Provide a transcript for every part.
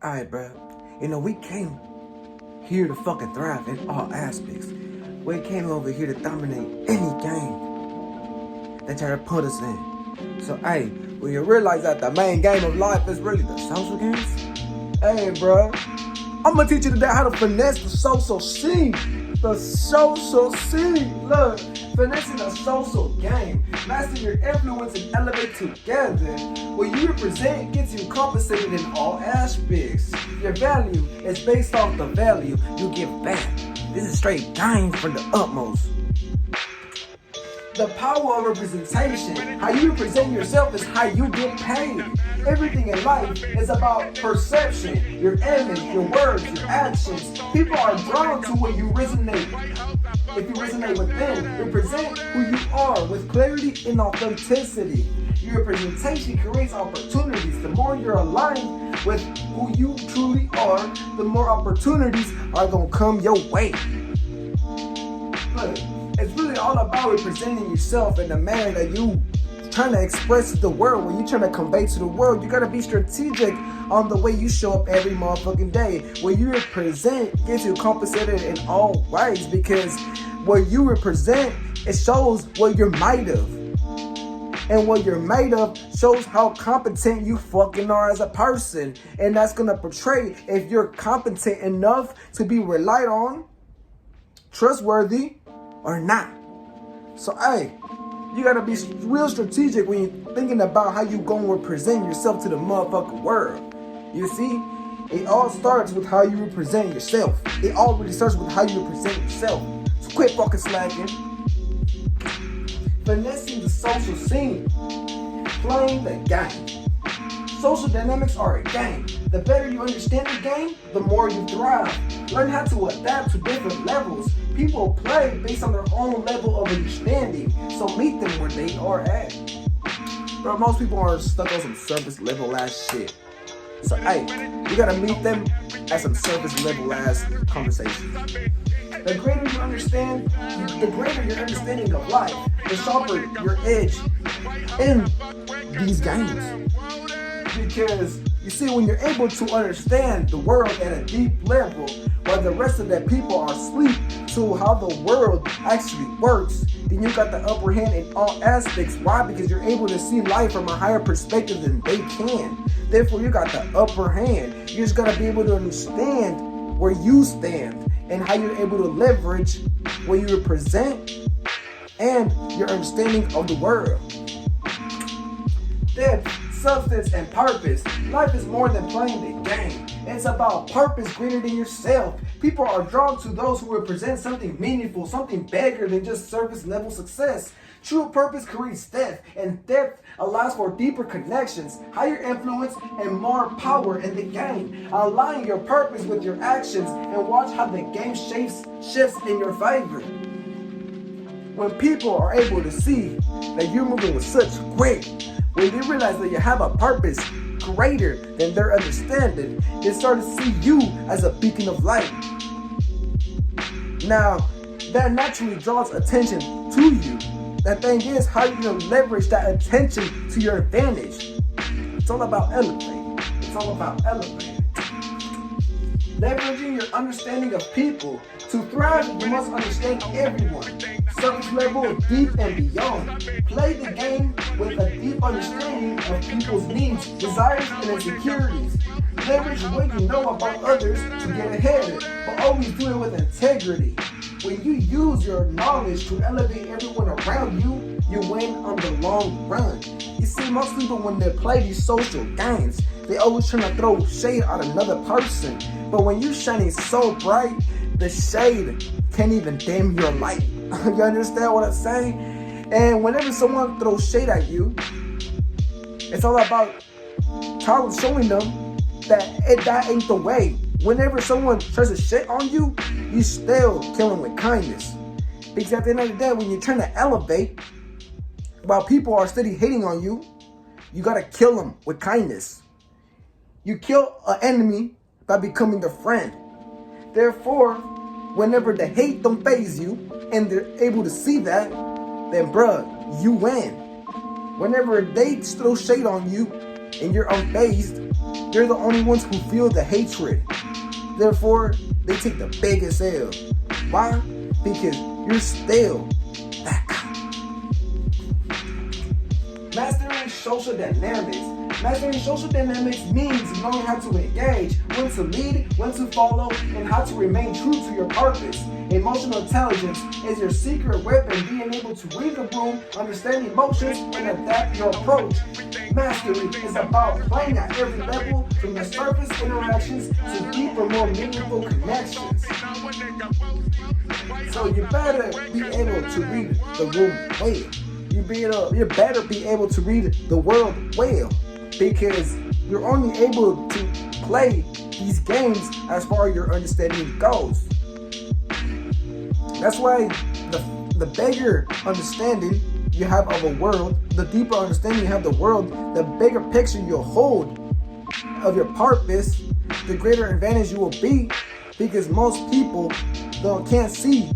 Alright, bro. We came here to fucking thrive in all aspects. We came over here to dominate any game that try to put us in. So, hey, when you realize that the main game of life is really the social games, hey, bro, I'm gonna teach you today how to finesse the social scene. The social scene. Look, finessing the social game. Master your influence and elevate together. What you represent gets you compensated in all aspects. Your value is based off the value you give back. This is straight game for the utmost. The power of representation. How you represent yourself is how you get paid. Everything in life is about perception, your image, your words, your actions. People are drawn to what you resonate. If you resonate with them, represent who you are with clarity and authenticity. Your representation creates opportunities. The more you're aligned with who you truly are, the more opportunities are going to come your way. Look, it's really all about representing yourself in the manner that you trying to express to the world. When you're trying to convey to the world, you gotta be strategic on the way you show up every motherfucking day. What you represent gets you compensated in all ways, because what you represent, it shows what you're made of. And what you're made of shows how competent you fucking are as a person. And that's gonna portray if you're competent enough to be relied on, trustworthy, or not. So, hey, you gotta be real strategic when you're thinking about how you gonna represent yourself to the motherfucking world. You see, it all starts with how you represent yourself. It already starts with how you represent yourself. So quit fucking slacking. Finessing the social scene. Playing the game. Social dynamics are a game. The better you understand the game, the more you thrive. Learn how to adapt to different levels. People play based on their own level of understanding, so meet them where they are at. Bro, most people are stuck on some surface level ass shit. So, hey, you gotta meet them at some surface level ass conversations. The greater you understand, the greater your understanding of life, the sharper your edge in these games. Because you see, when you're able to understand the world at a deep level, while the rest of the people are asleep to how the world actually works, then you got the upper hand in all aspects. Why? Because you're able to see life from a higher perspective than they can. Therefore, you got the upper hand. You just gotta be able to understand where you stand and how you're able to leverage what you represent and your understanding of the world. Depth, substance, and purpose. Life is more than playing the game. It's about purpose greater than yourself. People are drawn to those who represent something meaningful, something bigger than just surface level success. True purpose creates depth, and depth allows for deeper connections, higher influence, and more power in the game. Align your purpose with your actions and watch how the game shifts in your favor. When people are able to see that you're moving with such grit, when they realize that you have a purpose greater than their understanding, they start to see you as a beacon of light. Now, that naturally draws attention to you. The thing is, how you gonna leverage that attention to your advantage? It's all about elevating. It's all about elevating. Leveraging your understanding of people. To thrive, you must understand everyone. Surface level, deep, and beyond. Play the game with a deep understanding of people's needs, desires, and insecurities. Leverage what you know about others to get ahead, but always do it with integrity. When you use your knowledge to elevate everyone around you, you win on the long run. You see, most people, when they play these social games, they always trying to throw shade at another person. But when you're shining so bright, the shade can't even dim your light. You understand what I'm saying? And whenever someone throws shade at you, it's all about showing them that ain't the way. Whenever someone tries to shit on you, you still kill them with kindness. Because at the end of the day, when you're trying to elevate, while people are steady hating on you, you gotta kill them with kindness. You kill an enemy by becoming their friend. Therefore, whenever the hate don't faze you, and they're able to see that, then bruh, you win. Whenever they throw shade on you and you're unfazed, They're the only ones who feel the hatred. Therefore, they take the biggest L. Why? Because you're still that guy. Mastering social dynamics. Mastering social dynamics means knowing how to engage, when to lead, when to follow, and how to remain true to your purpose. Emotional intelligence is your secret weapon, being able to read the room, understand emotions, and adapt your approach. Mastery is about playing at every level, from the surface interactions to deeper, more meaningful connections. So you better be able to read the room well. You better be able to read the world well, because you're only able to play these games as far as your understanding goes. That's why the bigger understanding you have of a world, the deeper understanding you have of the world, the bigger picture you'll hold of your purpose, the greater advantage you will be, because most people can't see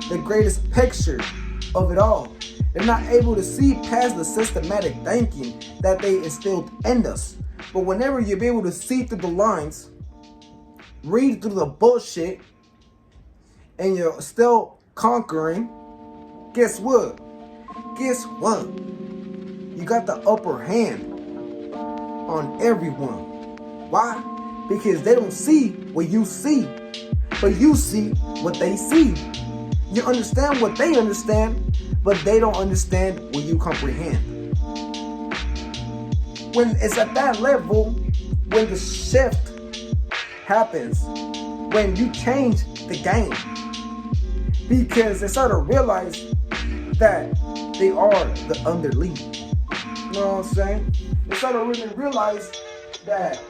the greatest picture of it all. They're not able to see past the systematic thinking that they instilled in us. But whenever you're able to see through the lines, read through the bullshit, and you're still conquering, guess what? You got the upper hand on everyone. Why? Because they don't see what you see, but you see what they see. You understand what they understand, but they don't understand what you comprehend. When it's at that level, when the shift happens, when you change the game, because they start to realize that they are the underlead. You know what I'm saying? They start to really realize that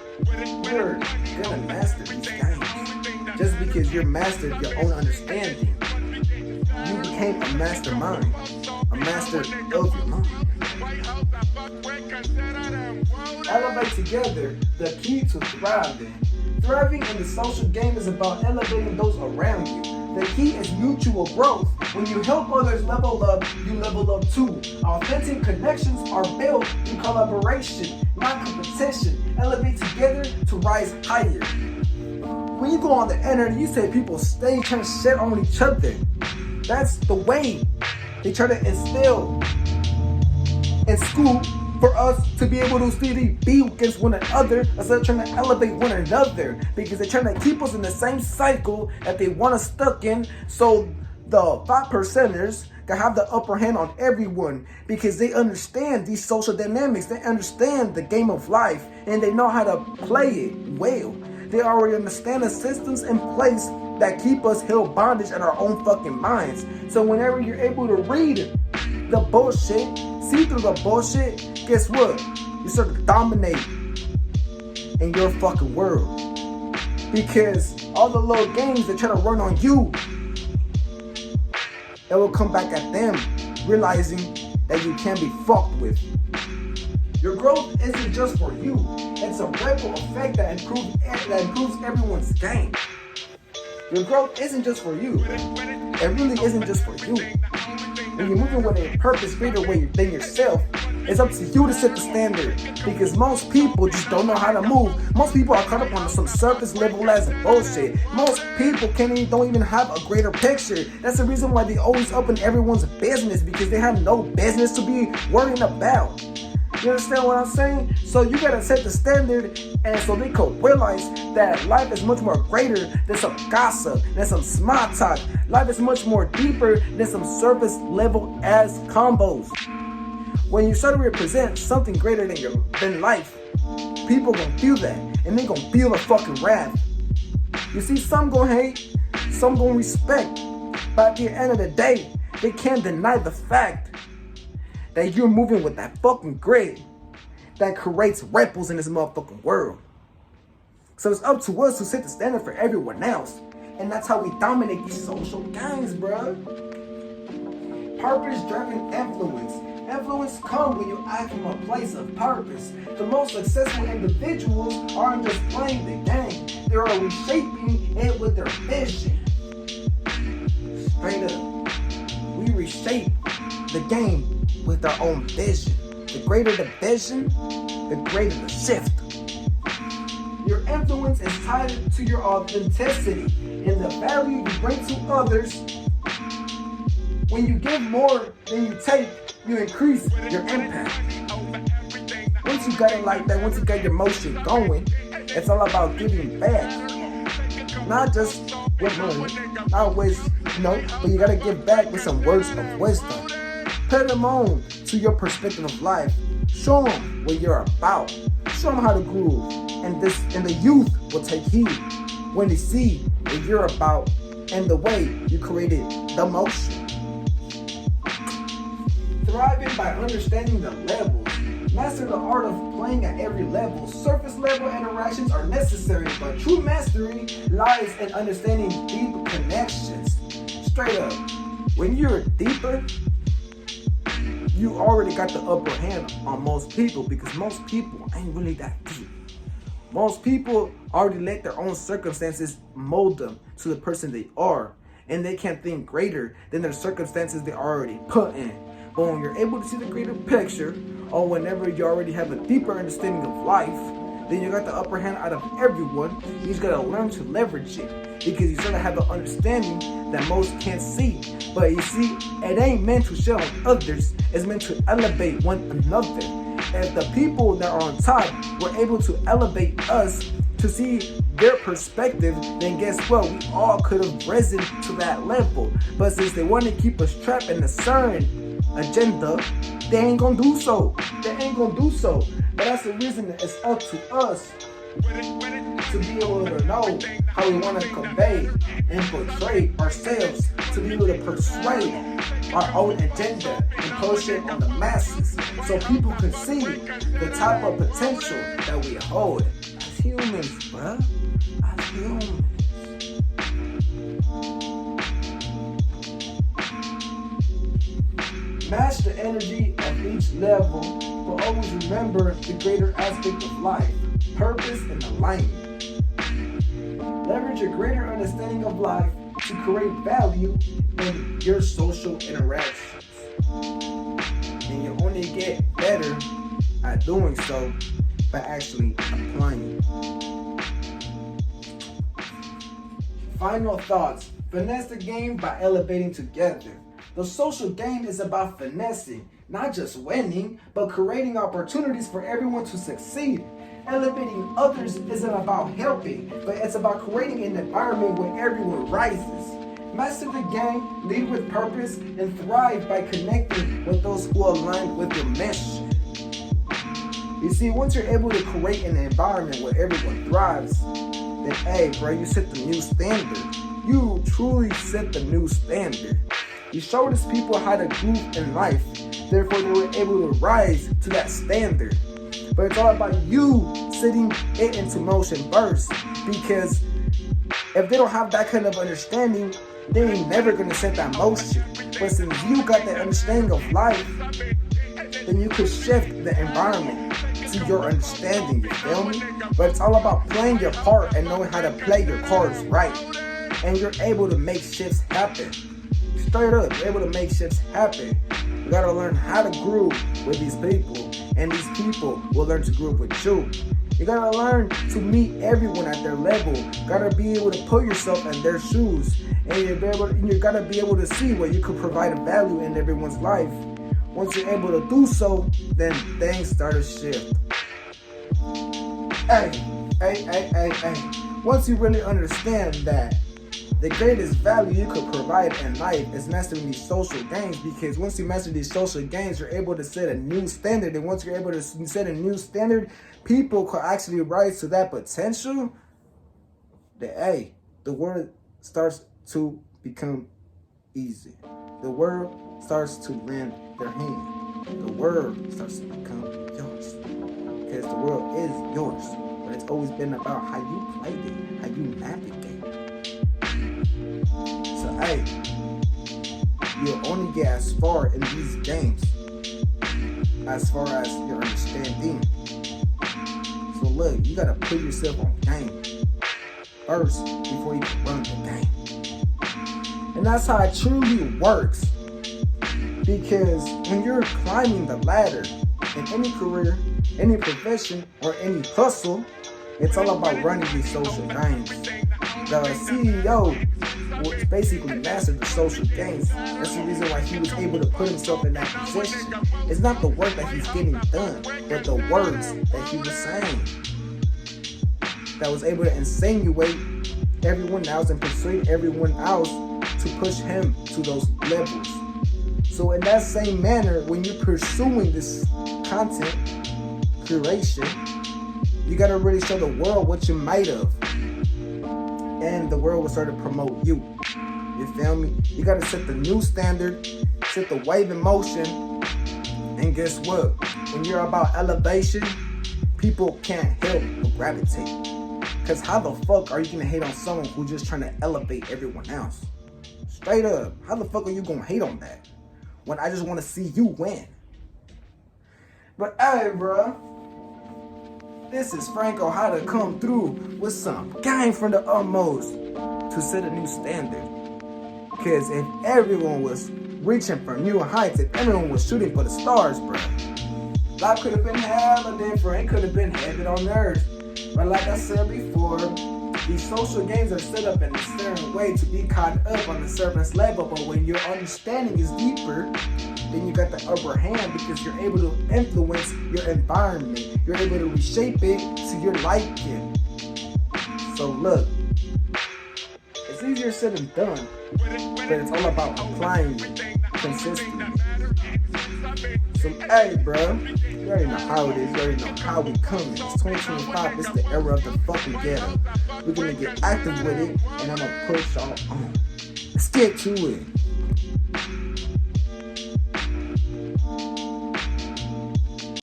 you're gonna master these games. Just because you're mastered your own understanding, you became a mastermind, a master of your mind. Elevate together, the key to thriving. Thriving in the social game is about elevating those around you. The key is mutual growth. When you help others level up, you level up too. Authentic connections are built through collaboration, not competition. Elevate together to rise higher. When you go on the internet, you say people stay trying to shit on each other. That's the way they try to instill in school for us to be able to still be against one another instead of trying to elevate one another, because they're trying to keep us in the same cycle that they want us stuck in, so the 5%ers can have the upper hand on everyone, because they understand these social dynamics, they understand the game of life, and they know how to play it well. They already understand the systems in place that keep us held bondage in our own fucking minds. So whenever you're able to read the bullshit, see through the bullshit, guess what? You start to dominate in your fucking world. Because all the little games that try to run on you, it will come back at them, realizing that you can't be fucked with. Your growth isn't just for you. It's a ripple effect that improves everyone's game. Your growth isn't just for you. It really isn't just for you. When you're moving with a purpose greater way than yourself, it's up to you to set the standard, because most people just don't know how to move. Most people are caught up on some surface level as bullshit. Most people don't even have a greater picture. That's the reason why they always up in everyone's business, because they have no business to be worrying about. You understand what I'm saying? So you gotta set the standard, and so they could realize that life is much more greater than some gossip, than some small talk. Life is much more deeper than some surface level ass combos. When you start to represent something greater than life, people gonna feel that, and they gonna feel the fucking wrath. You see, some gonna hate, some gonna respect, but at the end of the day, they can't deny the fact that you're moving with that fucking grit that creates ripples in this motherfucking world. So it's up to us to set the standard for everyone else. And that's how we dominate these social games, bro. Purpose-driven influence. Influence comes when you act from a place of purpose. The most successful individuals aren't just playing the game. They are reshaping it with their vision. Straight up. We reshape the game with our own vision. The greater the vision, the greater the shift. influence is tied to your authenticity and the value you bring to others. When you give more than you take, you increase your impact. Once you got it like that, once you got your motion going, it's all about giving back. Not just with money, not always, but you gotta give back with some words of wisdom. Put them on to your perspective of life. Show them what you're about. Show them how to groove. And the youth will take heed when they see what you're about and the way you created the motion. Thriving by understanding the levels. Master the art of playing at every level. Surface level interactions are necessary, but true mastery lies in understanding deep connections. Straight up, when you're deeper, you already got the upper hand on most people because most people ain't really that deep. Most people already let their own circumstances mold them to the person they are, and they can't think greater than their circumstances they already put in. But when you're able to see the greater picture, or whenever you already have a deeper understanding of life, then you got the upper hand out of everyone. You just gotta learn to leverage it because you sort of have an understanding that most can't see. But you see, it ain't meant to share on others, it's meant to elevate one another. If the people that are on top were able to elevate us to see their perspective, then guess what? We all could have risen to that level. But since they want to keep us trapped in a certain agenda, they ain't gonna do so. But that's the reason that it's up to us to be able to know how we want to convey and portray ourselves, to be able to persuade our own agenda and push it on the masses so people can see the type of potential that we hold as humans, bruh. As humans. Match the energy of each level, but always remember the greater aspect of life, purpose and alignment. Leverage a greater understanding of life to create value in your social interactions. And you only get better at doing so by actually applying. Final thoughts. Finesse the game by elevating together. The social game is about finessing, not just winning, but creating opportunities for everyone to succeed. Elevating others isn't about helping, but it's about creating an environment where everyone rises. Master the game, lead with purpose, and thrive by connecting with those who align with your mission. You see, once you're able to create an environment where everyone thrives, then hey, bro, you set the new standard. You truly set the new standard. You showed these people how to groove in life. Therefore, they were able to rise to that standard. But it's all about you setting it into motion first. Because if they don't have that kind of understanding, they ain't never going to set that motion. But since you got that understanding of life, then you could shift the environment to your understanding, you feel me? But it's all about playing your part and knowing how to play your cards right. And you're able to make shifts happen. Straight up, you're able to make shifts happen. You gotta learn how to groove with these people, and these people will learn to groove with you. You gotta learn to meet everyone at their level. You gotta be able to put yourself in their shoes, and you gotta be able to see where you could provide a value in everyone's life. Once you're able to do so, then things start to shift. Hey. Once you really understand that the greatest value you could provide in life is mastering these social games, because once you master these social games, you're able to set a new standard. And once you're able to set a new standard, people could actually rise to that potential. The world starts to become easy. The world starts to lend their hand. The world starts to become yours. Because the world is yours. But it's always been about how you played it, how you navigate. So, you'll only get as far in these games as far as your understanding. So look, you gotta put yourself on game first before you can run the game. And that's how it truly works. Because when you're climbing the ladder in any career, any profession, or any hustle, It's all about running these social games. The CEO was basically mastered the social games. That's the reason why he was able to put himself in that position. It's not the work that he's getting done, but the words that he was saying that was able to insinuate everyone else and persuade everyone else to push him to those levels. So in that same manner, when you're pursuing this content curation, you gotta really show the world what you might have, and the world will start to promote you. You feel me? You gotta set the new standard, set the wave in motion, and guess what? When you're about elevation, people can't help but gravitate. Cause how the fuck are you gonna hate on someone who's just trying to elevate everyone else? Straight up, how the fuck are you gonna hate on that when I just want to see you win? But hey, bro, this is Franco how to come through with some game from the utmost to set a new standard. Cause if everyone was reaching for new heights, if everyone was shooting for the stars, bro, life could have been hella different. It could have been heaven on earth. But like I said before, these social games are set up in a certain way to be caught up on the surface level. But when your understanding is deeper, then you got the upper hand because you're able to influence your environment. You're able to reshape it to your liking. So look, it's easier said than done, but it's all about applying it consistently. So hey, bro, you already know how it is. You already know how we coming. It's 2025. It's the era of the fucking ghetto. We're gonna get active with it, and I'm gonna push y'all on. Let's get to it.